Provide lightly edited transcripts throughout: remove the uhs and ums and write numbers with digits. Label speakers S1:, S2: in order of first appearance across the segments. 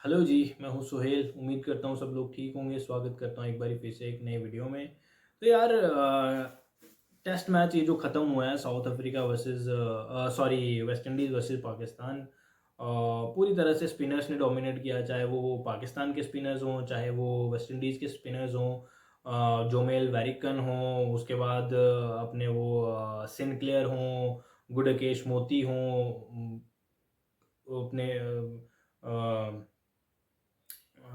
S1: Hello जी, मैं हूँ सुहेल। उम्मीद करता हूँ सब लोग ठीक होंगे। स्वागत करता हूँ एक बारी फिर से एक नए वीडियो में। तो यार टेस्ट मैच ये जो ख़त्म हुआ है south Africa versus sorry West Indies versus Pakistan, पूरी तरह से स्पिनर्स ने डोमिनेट किया। चाहे वो पाकिस्तान के स्पिनर्स हों, चाहे वो वेस्ट इंडीज़ के स्पिनर्स हों, जोमेल वेरिकन हों, उसके बाद अपने वो सिनक्लेयर हों, गुडकेश मोती हों, वो अपने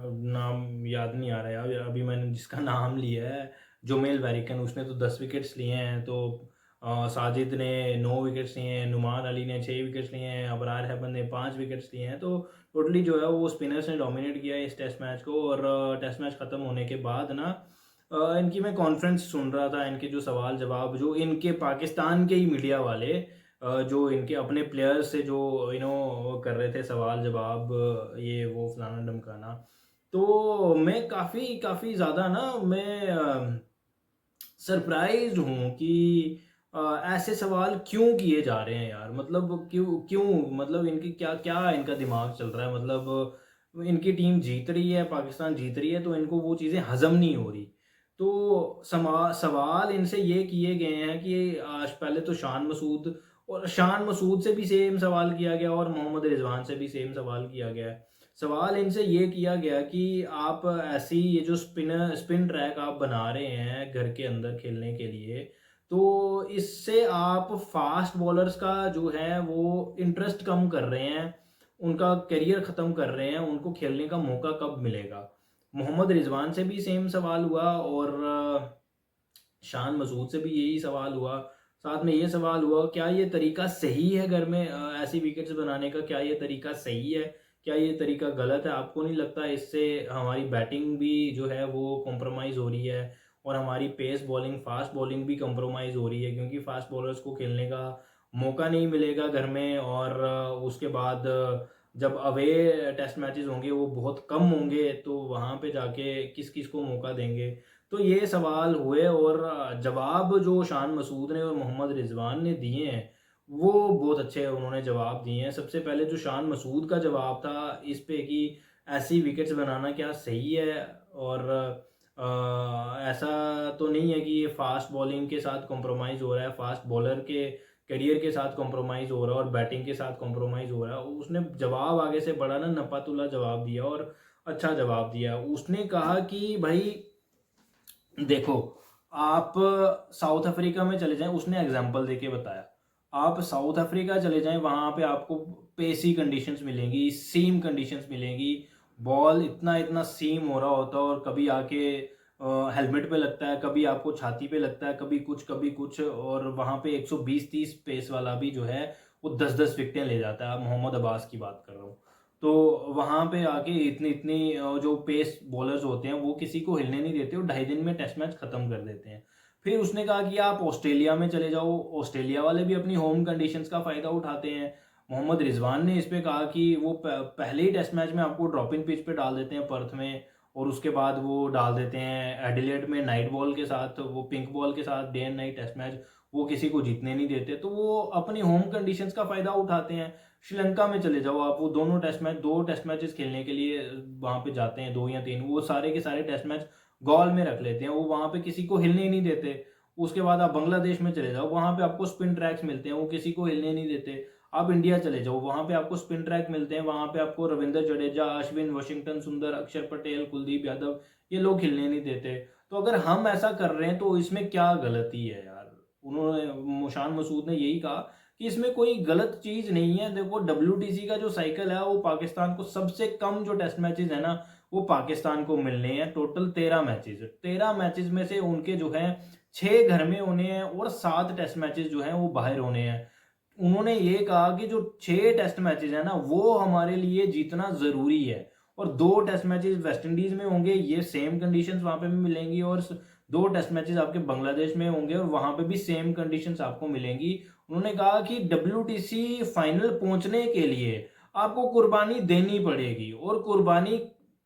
S1: नाम याद नहीं आ रहा यार। अभी मैंने जिसका नाम लिया है जोमेल वेरिकन, उसने तो 10 विकेट्स लिए हैं। तो साजिद ने 9 विकेट्स लिए हैं, नुमान अली ने 6 विकेट्स लिए हैं, अबरार हैबन ने 5 विकेट्स लिए हैं। तो टोटली जो है वो स्पिनर्स ने डोमिनेट किया है इस टेस्ट मैच को। और टेस्ट मैच ख़त्म होने के बाद ना इनकी मैं कॉन्फ्रेंस सुन रहा था। इनके जो सवाल जवाब, जो इनके पाकिस्तान के ही मीडिया वाले जो इनके अपने प्लेयर्स से जो कर रहे थे सवाल जवाब, ये वो फलाना ढमकाना। तो मैं काफ़ी काफ़ी ज़्यादा ना मैं सरप्राइज़्ड हूँ कि ऐसे सवाल क्यों किए जा रहे हैं यार। मतलब क्यों क्यों मतलब इनकी क्या क्या इनका दिमाग चल रहा है। मतलब इनकी टीम जीत रही है, पाकिस्तान जीत रही है, तो इनको वो चीज़ें हज़म नहीं हो रही। तो सवाल इनसे ये किए गए हैं कि आज पहले तो शान मसूद से भी सेम सवाल किया गया और मोहम्मद रिजवान से भी सेम सवाल किया गया है। सवाल इनसे ये किया गया कि आप ऐसी ये जो स्पिन ट्रैक आप बना रहे हैं घर के अंदर खेलने के लिए, तो इससे आप फास्ट बॉलर्स का जो है वो इंटरेस्ट कम कर रहे हैं, उनका करियर ख़त्म कर रहे हैं, उनको खेलने का मौका कब मिलेगा? मोहम्मद रिजवान से भी सेम सवाल हुआ और शान मसूद से भी यही सवाल हुआ। साथ में ये सवाल हुआ, क्या ये तरीका सही है घर में ऐसी विकेट्स बनाने का? क्या ये तरीका सही है? क्या ये तरीका गलत है? आपको नहीं लगता इससे हमारी बैटिंग भी जो है वो कॉम्प्रोमाइज़ हो रही है और हमारी पेस बॉलिंग, फास्ट बॉलिंग भी कॉम्प्रोमाइज़ हो रही है, क्योंकि फास्ट बॉलर्स को खेलने का मौका नहीं मिलेगा घर में। और उसके बाद जब अवे टेस्ट मैचेस होंगे वो बहुत कम होंगे, तो वहाँ पे जाके किस-किस को मौका देंगे? तो ये सवाल हुए और जवाब जो शान मसूद ने और मोहम्मद रिजवान ने दिए हैं, वो बहुत अच्छे उन्होंने जवाब दिए हैं। सबसे पहले जो शान मसूद का जवाब था इस पे कि ऐसी विकेट्स बनाना क्या सही है? और ऐसा तो नहीं है कि ये फास्ट बॉलिंग के साथ कॉम्प्रोमाइज़ हो रहा है, फास्ट बॉलर के करियर के साथ कॉम्प्रोमाइज़ हो रहा है और बैटिंग के साथ कॉम्प्रोमाइज़ हो रहा है। उसने जवाब आगे से बड़ा ना नपा-तुला जवाब दिया और अच्छा जवाब दिया। उसने कहा कि भई देखो, आप साउथ अफ्रीका में चले जाएँ, उसने एग्ज़ाम्पल देके बताया। आप साउथ अफ्रीका चले जाएँ, वहाँ पे आपको पेसी कंडीशंस मिलेंगी, सीम कंडीशंस मिलेंगी। बॉल इतना-इतना सीम हो रहा होता है और कभी आके हेलमेट पे लगता है, कभी आपको छाती पे लगता है, कभी कुछ। और वहाँ पे 120-30 पेस वाला भी जो है, वो 10-10 विकेटें ले जाता है। अब मोहम्मद अब्बास की बात कर रहा हूँ। तो वहाँ पे आके इतनी-इतनी जो पेस बॉलर्स होते हैं वो किसी को हिलने नहीं देते और ढाई दिन में टेस्ट मैच खत्म कर देते हैं। फिर उसने कहा कि आप ऑस्ट्रेलिया में चले जाओ, ऑस्ट्रेलिया वाले भी अपनी होम कंडीशंस का फ़ायदा उठाते हैं। मोहम्मद रिजवान ने इस पे कहा कि वो पहले ही टेस्ट मैच में आपको ड्रॉप इन पिच पे डाल देते हैं पर्थ में, और उसके बाद वो डाल देते हैं एडिलेड में नाइट बॉल के साथ, वो पिंक बॉल के साथ day and night test match. वो किसी को जीतने नहीं देते, तो वो अपनी होम कंडीशंस का फ़ायदा उठाते हैं। श्रीलंका में चले जाओ आप, वो दोनों टेस्ट मैच 2 टेस्ट मैचेस खेलने के लिए वहाँ पे जाते हैं, 2 या 3, वो सारे के सारे टेस्ट मैच गॉल में रख लेते हैं, वो वहाँ पे किसी को हिलने ही नहीं देते। उसके बाद आप बांग्लादेश में चले जाओ, वहाँ पे आपको स्पिन ट्रैक्स मिलते हैं, वो किसी को हिलने नहीं देते। आप इंडिया चले जाओ, वहाँ पे आपको स्पिन ट्रैक मिलते हैं, वहाँ पे आपको रविंद्र जडेजा, अश्विन, वाशिंगटन सुंदर, अक्षर पटेल, कुलदीप यादव, ये लोग हिलने नहीं देते। तो अगर हम ऐसा कर रहे हैं तो इसमें क्या गलती है यार? उन्होंने शान मसूद ने यही कहा कि इसमें कोई गलत चीज़ नहीं है। देखो, डब्ल्यूटीसी का जो साइकिल है वो पाकिस्तान को सबसे कम जो टेस्ट मैचेस है ना, वो पाकिस्तान को मिलने हैं। टोटल 13 मैचेस, 13 मैचेस में से उनके जो है 6 घर में होने हैं और 7 टेस्ट मैचेस जो हैं वो बाहर होने हैं। उन्होंने ये कहा कि जो 6 टेस्ट मैचेस है ना वो हमारे लिए जीतना ज़रूरी है, और 2 टेस्ट मैचेस वेस्ट इंडीज़ में होंगे, ये सेम कंडीशंस वहाँ पे भी मिलेंगी, और 2 टेस्ट मैचेस आपके बांग्लादेश में होंगे और वहाँ पे भी सेम कंडीशंस आपको मिलेंगी। उन्होंने कहा कि डब्ल्यूटीसी फाइनल पहुंचने के लिए आपको कुर्बानी देनी पड़ेगी, और कुर्बानी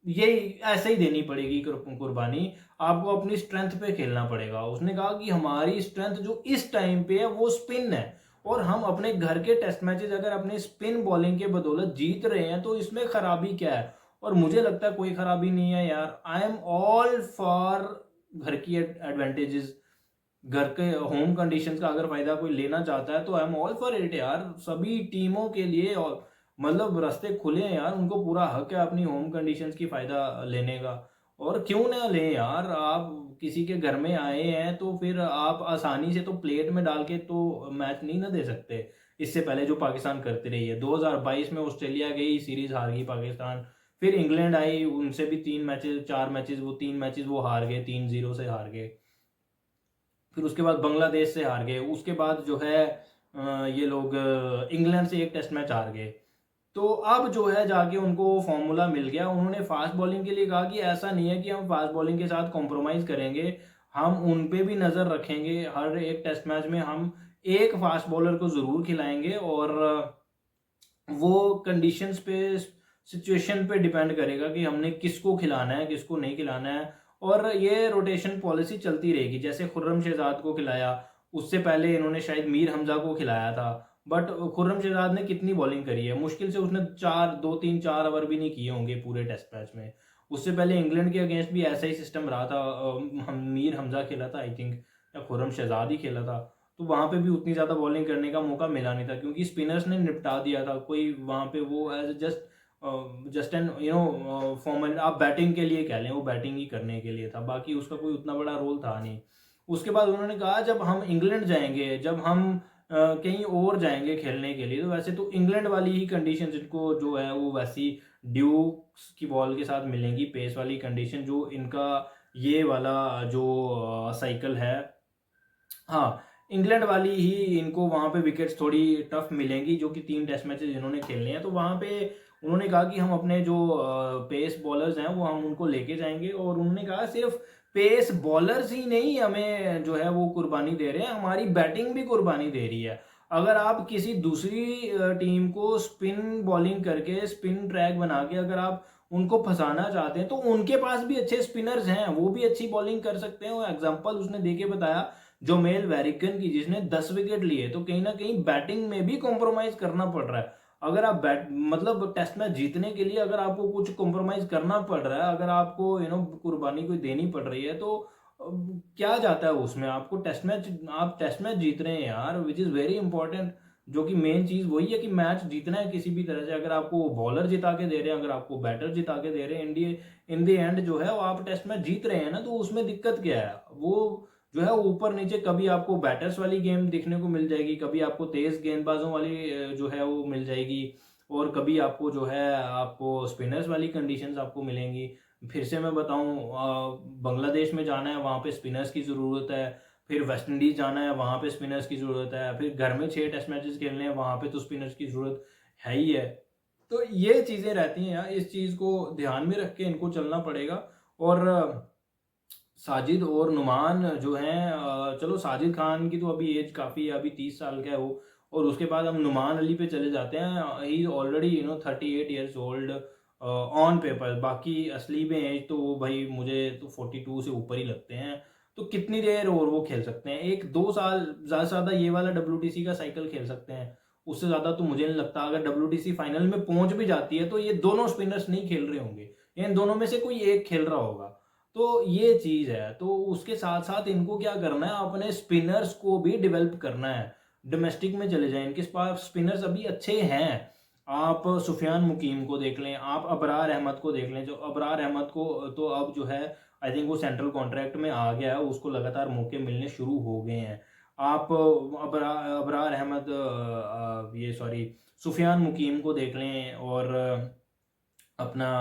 S1: ये ऐसे ही देनी पड़ेगी। कुर्बानी आपको अपनी स्ट्रेंथ पे खेलना पड़ेगा। उसने कहा कि हमारी स्ट्रेंथ जो इस टाइम पे है वो स्पिन है, और हम अपने घर के टेस्ट मैचेस अगर अपने स्पिन बॉलिंग के बदौलत जीत रहे हैं तो इसमें खराबी क्या है? और मुझे लगता है कोई खराबी नहीं है यार। आई एम ऑल फॉर घर की एडवांटेजेस, घर के होम कंडीशंस का अगर फायदा कोई लेना चाहता है तो I am all for it यार, सभी टीमों के लिए। और मतलब रास्ते खुले हैं यार, उनको पूरा हक है अपनी होम कंडीशंस की फायदा लेने का। और क्यों ना लें यार, आप किसी के घर में आए हैं तो फिर आप आसानी से तो प्लेट में डाल के तो मैच नहीं ना दे सकते। इससे पहले जो पाकिस्तान करती रही है, 2022 में ऑस्ट्रेलिया गई, सीरीज हार गई पाकिस्तान। फिर इंग्लैंड आई, उनसे भी 3 मैचेस 4 मैचेस, वो 3 मैचेस वो हार गए, 3-0 से हार गए। फिर उसके बाद बांग्लादेश से हार गए, उसके बाद जो है ये लोग इंग्लैंड से एक टेस्ट मैच हार गए। तो अब जो है जाके उनको फॉर्मूला मिल गया। उन्होंने फास्ट बॉलिंग के लिए कहा कि ऐसा नहीं है कि हम फास्ट बॉलिंग के साथ कॉम्प्रोमाइज़ करेंगे, हम उन पे भी नज़र रखेंगे। हर एक टेस्ट मैच में हम एक फास्ट बॉलर को ज़रूर खिलाएंगे, और वो कंडीशंस पे, सिचुएशन पे डिपेंड करेगा कि हमने किसको खिलाना है किसको नहीं खिलाना है। और ये रोटेशन पॉलिसी चलती रहेगी। जैसे खुर्रम शहजाद को खिलाया, उससे पहले इन्होंने शायद मीर हमजा को खिलाया था। बट खुर्रम शहजाद ने कितनी बॉलिंग करी है, मुश्किल से उसने 2-3-4 ओवर भी नहीं किए होंगे पूरे टेस्ट मैच में। उससे पहले इंग्लैंड के अगेंस्ट भी ऐसा ही सिस्टम रहा था। मीर हमजा खेला था आई थिंक, या खुर्रम शहजाद ही खेला था। तो वहाँ पे भी उतनी ज़्यादा बॉलिंग करने का मौका मिला नहीं था, क्योंकि स्पिनर्स ने निपटा दिया था। कोई वहाँ पे वो एज जस्ट एन फॉर्मल, आप बैटिंग के लिए कह लें, वो बैटिंग ही करने के लिए था, बाकी उसका कोई उतना बड़ा रोल था नहीं। उसके बाद उन्होंने कहा जब हम इंग्लैंड जाएंगे, जब हम कहीं और जाएंगे खेलने के लिए, तो वैसे तो इंग्लैंड वाली ही कंडीशन इनको जो है वो वैसी ड्यूक्स की बॉल के साथ मिलेंगी, पेस वाली कंडीशन जो इनका ये वाला जो साइकिल है। हाँ, इंग्लैंड वाली ही इनको वहाँ पे विकेट्स थोड़ी टफ मिलेंगी, जो कि 3 टेस्ट मैचेस इन्होंने खेलने हैं। तो वहाँ पे उन्होंने कहा कि हम अपने जो पेस बॉलर्स हैं वो हम उनको लेके जाएंगे। और उन्होंने कहा सिर्फ पेस बॉलर्स ही नहीं हमें जो है वो कुर्बानी दे रहे हैं, हमारी बैटिंग भी कुर्बानी दे रही है। अगर आप किसी दूसरी टीम को स्पिन बॉलिंग करके, स्पिन ट्रैक बना के अगर आप उनको फंसाना चाहते हैं, तो उनके पास भी अच्छे स्पिनर्स हैं, वो भी अच्छी बॉलिंग कर सकते हैं। और एग्जाम्पल उसने देके बताया जोमेल वेरिकन की, जिसने 10 विकेट लिए। तो कहीं ना कहीं बैटिंग में भी कॉम्प्रोमाइज करना पड़ रहा है। अगर आप बैट मतलब टेस्ट मैच जीतने के लिए अगर आपको कुछ कॉम्प्रोमाइज करना पड़ रहा है, अगर आपको कुर्बानी कोई देनी पड़ रही है, तो क्या जाता है उसमें। आपको टेस्ट मैच, आप टेस्ट मैच जीत रहे हैं यार, विच इज़ वेरी इंपॉर्टेंट। जो कि मेन चीज़ वही है कि मैच जीतना है किसी भी तरह से। अगर आपको बॉलर जिता के दे रहे हैं, अगर आपको बैटर जिता के दे रहे हैं, इन दी एंड जो है वो आप टेस्ट मैच जीत रहे हैं ना, तो उसमें दिक्कत क्या है। वो जो है ऊपर नीचे, कभी आपको बैटर्स वाली गेम देखने को मिल जाएगी, कभी आपको तेज गेंदबाजों वाली जो है वो मिल जाएगी, और कभी आपको जो है आपको स्पिनर्स वाली कंडीशंस आपको मिलेंगी। फिर से मैं बताऊं, बांग्लादेश में जाना है, वहाँ पे स्पिनर्स की ज़रूरत है। फिर वेस्ट इंडीज़ जाना है, वहाँ पे स्पिनर्स की ज़रूरत है। फिर घर में 6 टेस्ट मैचेस खेलने हैं, वहाँ पे तो स्पिनर्स की ज़रूरत है ही है। तो ये चीज़ें रहती हैं यार, इस चीज़ को ध्यान में रख के इनको चलना पड़ेगा। और साजिद और नुमान जो हैं, चलो साजिद खान की तो अभी एज काफ़ी है, अभी 30 साल का है वो। और उसके बाद हम नुमान अली पे चले जाते हैं, ही already 38 years old on paper. बाकी असली में एज तो वो भाई मुझे तो 42 से ऊपर ही लगते हैं। तो कितनी देर और वो खेल सकते हैं, 1-2 साल ज़्यादा से ज़्यादा ये वाला WTC का साइकिल खेल सकते हैं। उससे ज़्यादा तो मुझे नहीं लगता। अगर WTC फाइनल में पहुंच भी जाती है तो ये दोनों स्पिनर्स नहीं खेल रहे होंगे, इन दोनों में से कोई एक खेल रहा होगा। तो ये चीज़ है। तो उसके साथ साथ इनको क्या करना है, अपने स्पिनर्स को भी डेवलप करना है। डोमेस्टिक में चले जाएं, इनके पास स्पिनर्स अभी अच्छे हैं। आप सुफियान मुकीम को देख लें, आप अबरार अहमद को देख लें। जो अबरार अहमद को तो अब जो है आई थिंक वो सेंट्रल कॉन्ट्रैक्ट में आ गया है, उसको लगातार मौके मिलने शुरू हो गए हैं। आप अबरार अहमद, ये सॉरी, सुफियान मुकीम को देख लें। और अपना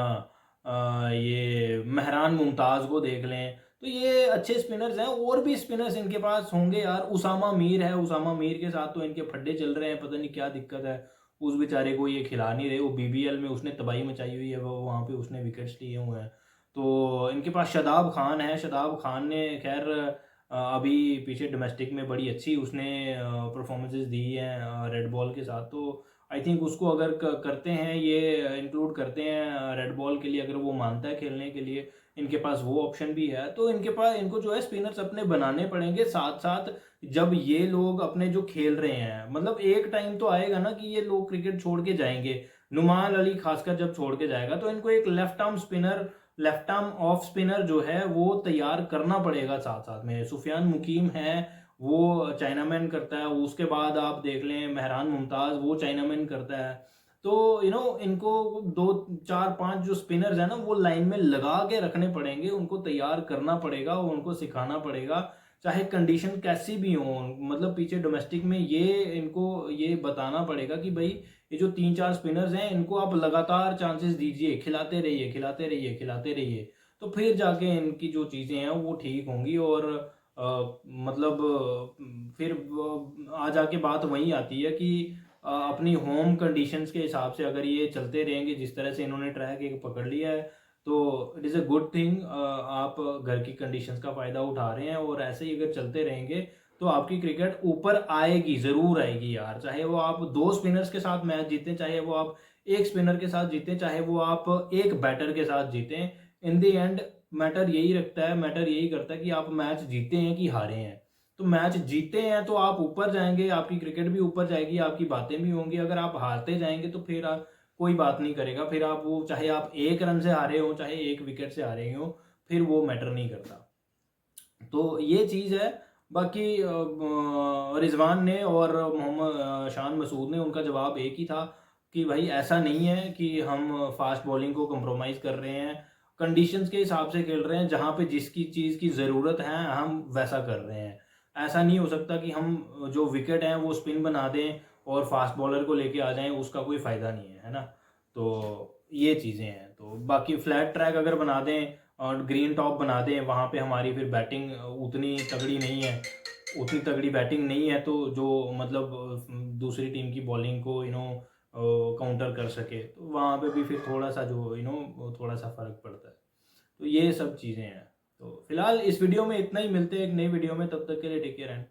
S1: ये महरान मुमताज़ को देख लें। तो ये अच्छे स्पिनर्स हैं, और भी स्पिनर्स इनके पास होंगे यार। उसामा मीर है, उसामा मीर के साथ तो इनके फड्डे चल रहे हैं, पता नहीं क्या दिक्कत है। उस बेचारे को ये खिला नहीं रहे। वो BBL में उसने तबाही मचाई हुई है, वो वहाँ पे उसने विकेट्स लिए हुए हैं। तो इनके पास शदाब खान है। शदाब खान ने खैर अभी पीछे डोमेस्टिक में बड़ी अच्छी उसने परफॉर्मेंसेस दी हैं रेड बॉल के साथ। तो आई थिंक उसको अगर करते हैं, ये इंक्लूड करते हैं रेड बॉल के लिए, अगर वो मानता है खेलने के लिए, इनके पास वो ऑप्शन भी है। तो इनके पास, इनको जो है स्पिनर्स अपने बनाने पड़ेंगे साथ साथ। जब ये लोग अपने जो खेल रहे हैं, मतलब एक टाइम तो आएगा ना कि ये लोग क्रिकेट छोड़ के जाएंगे। नुमान अली खासकर जब छोड़ के जाएगा तो इनको एक लेफ्ट आर्म ऑफ स्पिनर जो है वो तैयार करना पड़ेगा साथ साथ में। सुफियान मुकीम है, वो चाइनामैन करता है, उसके बाद आप देख लें मेहरान मुमताज़, वो चाइनामैन करता है। तो इनको 2 4 5 जो स्पिनर्स हैं ना वो लाइन में लगा के रखने पड़ेंगे, उनको तैयार करना पड़ेगा, उनको सिखाना पड़ेगा, चाहे कंडीशन कैसी भी हो। मतलब पीछे डोमेस्टिक में इनको ये बताना पड़ेगा कि भाई ये जो 3 4 स्पिनर्स हैं इनको आप लगातार चांसेस दीजिए, खिलाते रहिए खिलाते रहिए खिलाते रहिए, तो फिर जाके इनकी जो चीज़ें हैं वो ठीक होंगी। और मतलब फिर आ जाके बात वहीं आती है कि अपनी होम कंडीशंस के हिसाब से अगर ये चलते रहेंगे जिस तरह से इन्होंने ट्रैक एक पकड़ लिया है, तो it is a good thing. आप घर की कंडीशंस का फ़ायदा उठा रहे हैं और ऐसे ही अगर चलते रहेंगे तो आपकी क्रिकेट ऊपर आएगी, ज़रूर आएगी यार। चाहे वो आप 2 स्पिनर्स के साथ मैच जीतें, चाहे वो आप एक स्पिनर के साथ जीतें, चाहे वो आप एक बैटर के साथ जीतें, इन द एंड मैटर यही करता है कि आप मैच जीते हैं कि हारे हैं। तो मैच जीते हैं तो आप ऊपर जाएंगे, आपकी क्रिकेट भी ऊपर जाएगी, आपकी बातें भी होंगी। अगर आप हारते जाएंगे तो फिर आप कोई बात नहीं करेगा, फिर आप वो चाहे आप 1 रन से हारे हो चाहे 1 विकेट से हारे हो, फिर वो मैटर नहीं करता। तो ये चीज़ है। बाकी रिजवान ने और मोहम्मद शान मसूद ने उनका जवाब एक ही था कि भाई ऐसा नहीं है कि हम फास्ट बॉलिंग को कंप्रोमाइज़ कर रहे हैं, कंडीशंस के हिसाब से खेल रहे हैं, जहाँ पे जिसकी चीज़ की ज़रूरत है हम वैसा कर रहे हैं। ऐसा नहीं हो सकता कि हम जो विकेट हैं वो स्पिन बना दें और फास्ट बॉलर को लेके आ जाएं, उसका कोई फ़ायदा नहीं है, है ना। तो ये चीज़ें हैं। तो बाकी फ्लैट ट्रैक अगर बना दें और ग्रीन टॉप बना दें, वहाँ पे हमारी फिर बैटिंग उतनी तगड़ी नहीं है, उतनी तगड़ी बैटिंग नहीं है, तो जो मतलब दूसरी टीम की बॉलिंग को काउंटर कर सके, तो वहाँ पे भी फिर थोड़ा सा जो थोड़ा सा फ़र्क पड़ता है। तो ये सब चीज़ें हैं। तो फिलहाल इस वीडियो में इतना ही, मिलते हैं एक नई वीडियो में, तब तक के लिए टेक केयर एंड